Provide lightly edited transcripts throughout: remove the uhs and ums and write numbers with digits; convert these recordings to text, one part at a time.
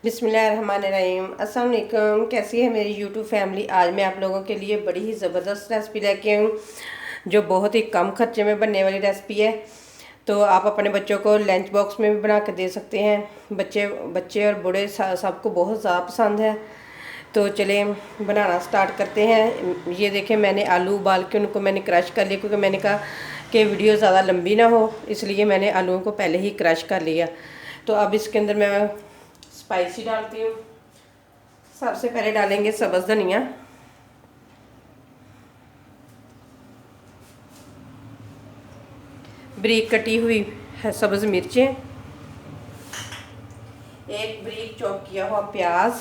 बिस्मिल्लाहिर्रहमानिर्रहीम। अस्सलाम वालेकुम। कैसी है मेरी यूट्यूब फैमिली। आज मैं आप लोगों के लिए बड़ी ही ज़बरदस्त रेसिपी लेके आई हूँ, जो बहुत ही कम खर्चे में बनने वाली रेसिपी है। तो आप अपने बच्चों को लंच बॉक्स में भी बना के दे सकते हैं। बच्चे बच्चे और बूढ़े सबको बहुत ज़्यादा पसंद है। तो चले बनाना स्टार्ट करते हैं। ये देखें, मैंने आलू उबाल के उनको मैंने क्रश कर लिया, क्योंकि मैंने कहा कि वीडियो ज़्यादा लंबी ना हो, इसलिए मैंने आलूओं को पहले ही क्रश कर लिया। तो अब इसके अंदर मैं स्पाइसी डालती हूँ। सबसे पहले डालेंगे सब्ज़ धनिया, बारीक कटी हुई है सब्ज़ मिर्चें, एक बारीक चॉप किया हुआ प्याज,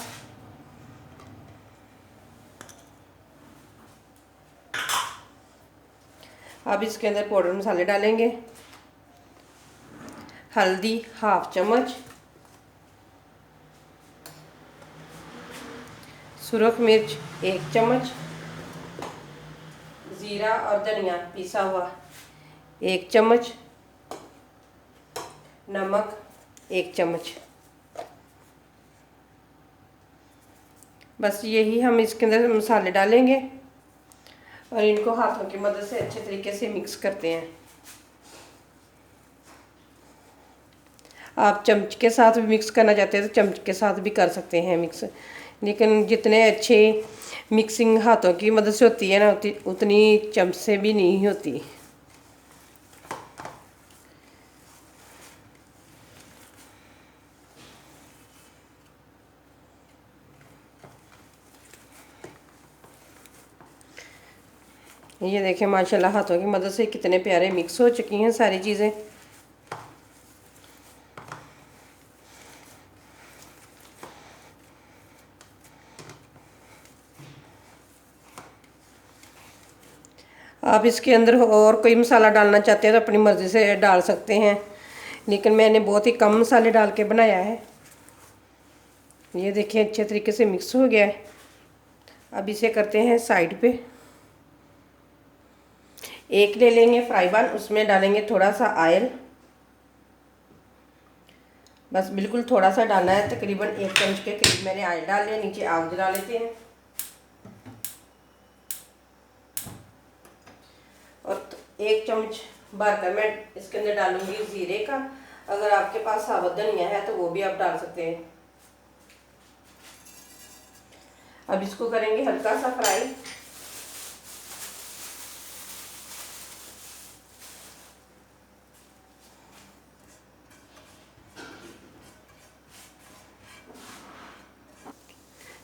अब इसके अंदर पाउडर मसाले डालेंगे। हल्दी हाफ चम्मच, सुरख मिर्च 1 चम्मच, ज़ीरा और धनिया पिसा हुआ 1 चम्मच, नमक 1 चम्मच। बस यही हम इसके अंदर मसाले डालेंगे और इनको हाथों की मदद से अच्छे तरीके से मिक्स करते हैं। आप चम्मच के साथ भी मिक्स करना चाहते हैं तो चम्मच के साथ भी कर सकते हैं मिक्स, लेकिन जितने अच्छे मिक्सिंग हाथों की मदद से होती है ना, उतनी चम्मच से भी नहीं होती। ये देखें, माशाल्लाह हाथों की मदद से कितने प्यारे मिक्स हो चुकी हैं सारी चीज़ें। आप इसके अंदर और कोई मसाला डालना चाहते हैं तो अपनी मर्ज़ी से डाल सकते हैं, लेकिन मैंने बहुत ही कम मसाले डाल के बनाया है। ये देखिए अच्छे तरीके से मिक्स हो गया है। अब इसे करते हैं साइड पे। एक ले लेंगे फ्राई पैन, उसमें डालेंगे थोड़ा सा ऑयल। बस बिल्कुल थोड़ा सा डालना है, तकरीबन 1 चम्मच के करीब मैंने ऑयल डाल लिया। नीचे आग जला लेते हैं और 1 चम्मच भरकर मैं इसके अंदर डालूंगी ज़ीरे का। अगर आपके पास साबुत धनिया है तो वो भी आप डाल सकते हैं। अब इसको करेंगे हल्का सा फ्राई।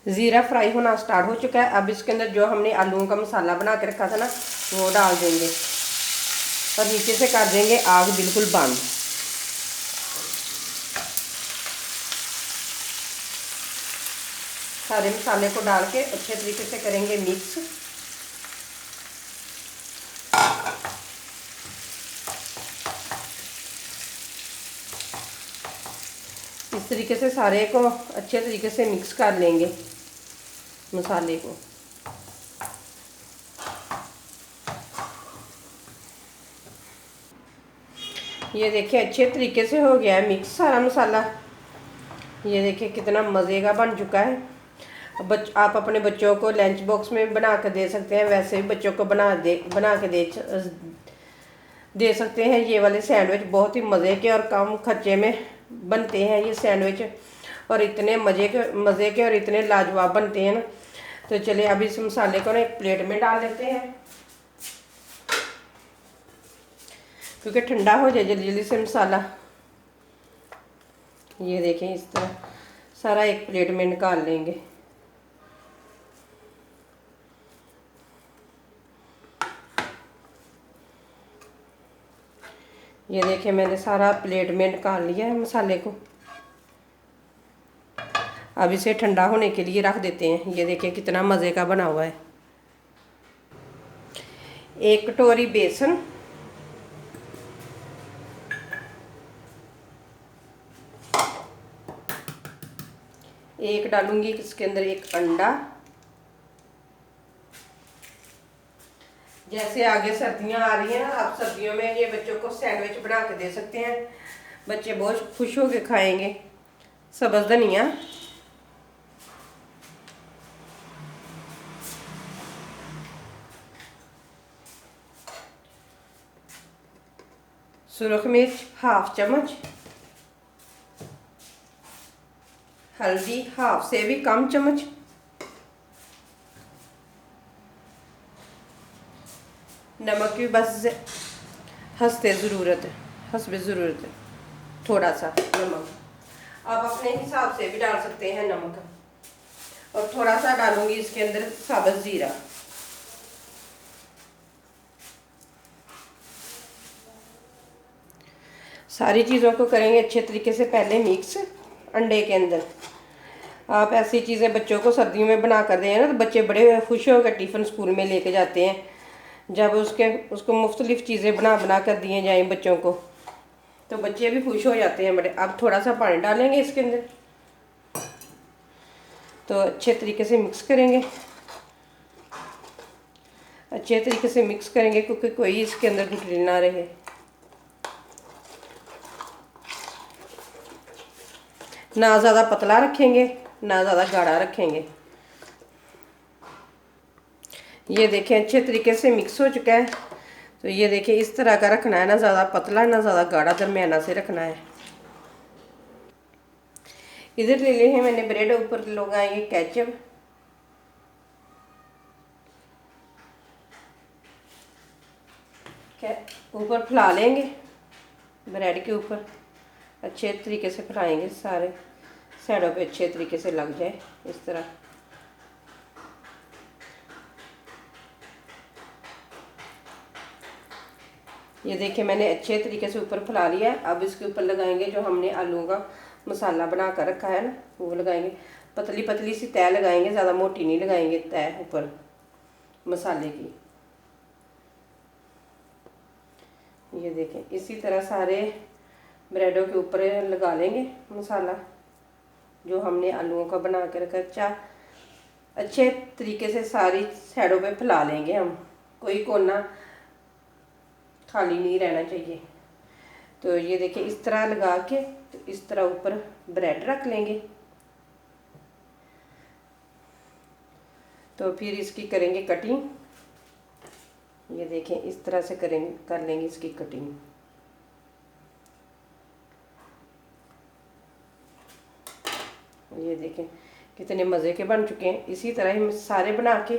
ज़ीरा फ्राई होना स्टार्ट हो चुका है। अब इसके अंदर जो हमने आलूओं का मसाला बना के रखा था ना, वो डाल देंगे और नीचे से कर देंगे आग बिल्कुल बंद। सारे मसाले को डाल के अच्छे तरीके से करेंगे मिक्स। इस तरीके से सारे को अच्छे तरीके से मिक्स कर लेंगे मसाले को। ये देखिए अच्छे तरीके से हो गया है मिक्स सारा मसाला। ये देखिए कितना मज़े का बन चुका है। अब आप अपने बच्चों को लंच बॉक्स में बना कर दे सकते हैं, वैसे भी बच्चों को बना के दे सकते हैं। ये वाले सैंडविच बहुत ही मज़े के और कम खर्चे में बनते हैं ये सैंडविच, और इतने मज़े के और इतने लाजवाब बनते हैं ना। तो चलिए अब इस मसाले को ना एक प्लेट में डाल लेते हैं, क्योंकि ठंडा हो जाए जल्दी जल्दी से मसाला। ये देखें इस तरह सारा एक प्लेट में निकाल लेंगे। ये देखिए मैंने सारा प्लेट में निकाल लिया है मसाले को। अब इसे ठंडा होने के लिए रख देते हैं। ये देखिए कितना मज़े का बना हुआ है। 1 कटोरी बेसन, 1 डालूंगी इसके अंदर 1 अंडा। जैसे आगे सर्दियां आ रही हैं ना, आप सर्दियों में ये बच्चों को सैंडविच बना के दे सकते हैं, बच्चे बहुत खुश होकर खाएंगे। सब्ज़ धनिया, सुरख मिर्च हाफ चम्मच, हल्दी हाफ से भी कम चम्मच, नमक भी बस हंसते ज़रूरत है, हंसबे ज़रूरत है, थोड़ा सा नमक आप अपने हिसाब से भी डाल सकते हैं नमक। और थोड़ा सा डालूंगी इसके अंदर साबुत ज़ीरा। सारी चीज़ों को करेंगे अच्छे तरीके से पहले मिक्स अंडे के अंदर। आप ऐसी चीज़ें बच्चों को सर्दियों में बना कर दें ना तो बच्चे बड़े खुश होकर टिफ़िन स्कूल में लेके जाते हैं। जब उसको मुख्तलिफ़ चीज़ें बना बना कर दिए जाएँ बच्चों को तो बच्चे भी खुश हो जाते हैं बड़े। अब थोड़ा सा पानी डालेंगे इसके अंदर, तो अच्छे तरीके से मिक्स करेंगे, अच्छे तरीके से मिक्स करेंगे क्योंकि कोई इसके अंदर गुठली ना रहे। ना ज़्यादा पतला रखेंगे ना ज़्यादा गाढ़ा रखेंगे। ये देखें अच्छे तरीके से मिक्स हो चुका है। तो ये देखिए इस तरह का रखना है, ना ज़्यादा पतला ना ज़्यादा गाढ़ा, दरमियाना से रखना है। इधर ले लिए हैं मैंने ब्रेड, ऊपर लगाएंगे केचप, ऊपर फैला लेंगे ब्रेड के ऊपर, अच्छे तरीके से फैलाएंगे, सारे साइडों पे अच्छे तरीके से लग जाए इस तरह। ये देखिए मैंने अच्छे तरीके से ऊपर फैला लिया है। अब इसके ऊपर लगाएंगे जो हमने आलूओं का मसाला बना कर रखा है ना, वो लगाएंगे। पतली पतली सी तय लगाएंगे, ज़्यादा मोटी नहीं लगाएंगे तय ऊपर मसाले की। ये देखें इसी तरह सारे ब्रेडों के ऊपर लगा लेंगे मसाला जो हमने आलूओं का बना कर रखा। अच्छे तरीके से सारी साइडों पे फैला लेंगे हम, कोई कोना खाली नहीं रहना चाहिए। तो ये देखिए इस तरह लगा के तो इस तरह ऊपर ब्रेड रख लेंगे। तो फिर इसकी करेंगे कटिंग। ये देखें इस तरह से करेंगे, कर लेंगे इसकी कटिंग। ये देखें कितने मज़े के बन चुके हैं। इसी तरह ही मैं सारे बना के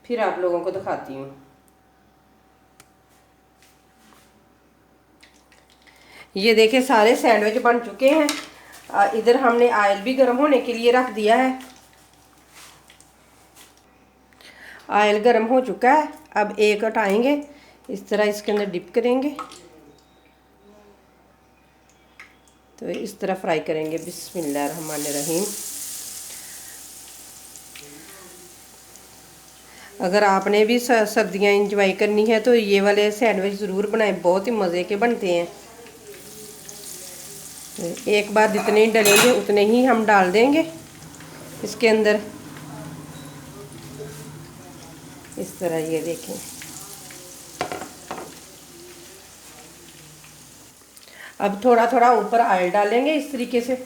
फिर आप लोगों को दिखाती हूँ। ये देखें सारे सैंडविच बन चुके हैं। इधर हमने ऑयल भी गर्म होने के लिए रख दिया है। ऑयल गर्म हो चुका है। अब एक हटाएंगे, इस तरह इसके अंदर डिप करेंगे, तो इस तरह फ्राई करेंगे। बिस्मिल्लाहिर्रहमानिर्रहीम। अगर आपने भी सर्दियाँ इंजॉय करनी है तो ये वाले सैंडविच ज़रूर बनाएं, बहुत ही मज़े के बनते हैं। एक बार जितने डलेंगे उतने ही हम डाल देंगे इसके अंदर, इस तरह। ये देखें अब थोड़ा थोड़ा ऊपर ऑयल डालेंगे इस तरीके से।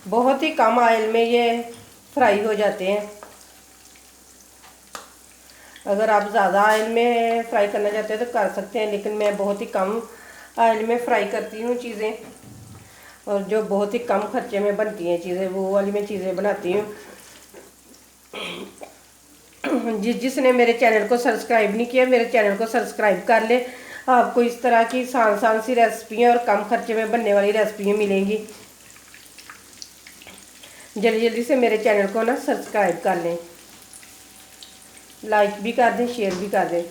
बहुत ही कम ऑयल में ये फ्राई हो जाते हैं। अगर आप ज़्यादा ऑयल में फ्राई करना चाहते हैं तो कर सकते हैं, लेकिन मैं बहुत ही कम ऑयल में फ्राई करती हूँ चीज़ें, और जो बहुत ही कम खर्चे में बनती हैं चीज़ें वो वाली मैं चीज़ें बनाती हूँ। जिसने मेरे चैनल को सब्सक्राइब नहीं किया मेरे चैनल को सब्सक्राइब कर ले। आपको इस तरह की आसान सी रेसिपियाँ और कम खर्चे में बनने वाली रेसिपियाँ मिलेंगी। जल्दी जल्दी से मेरे चैनल को ना सब्सक्राइब कर लें, लाइक भी कर दें, शेयर भी कर दें।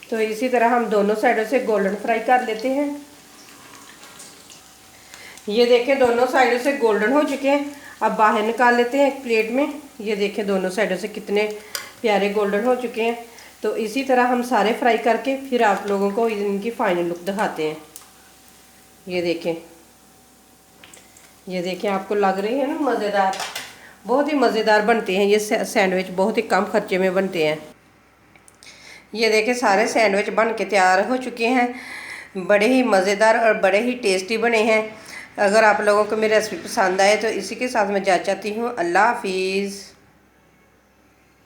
तो इसी तरह हम दोनों साइडों से गोल्डन फ्राई कर लेते हैं। ये देखें दोनों साइडों से गोल्डन हो चुके हैं। अब बाहर निकाल लेते हैं एक प्लेट में। ये देखें दोनों साइडों से कितने प्यारे गोल्डन हो चुके हैं। तो इसी तरह हम सारे फ्राई करके फिर आप लोगों को इनकी फाइनल लुक दिखाते हैं। ये देखें, ये देखें आपको लग रही है ना मज़ेदार, बहुत ही मज़ेदार बनते हैं ये सैंडविच, बहुत ही कम खर्चे में बनते हैं। ये देखें सारे सैंडविच बन के तैयार हो चुके हैं। बड़े ही मज़ेदार और बड़े ही टेस्टी बने हैं। अगर आप लोगों को मेरी रेसिपी पसंद आए तो इसी के साथ मैं जा चाहती हूँ। अल्लाह हाफिज़।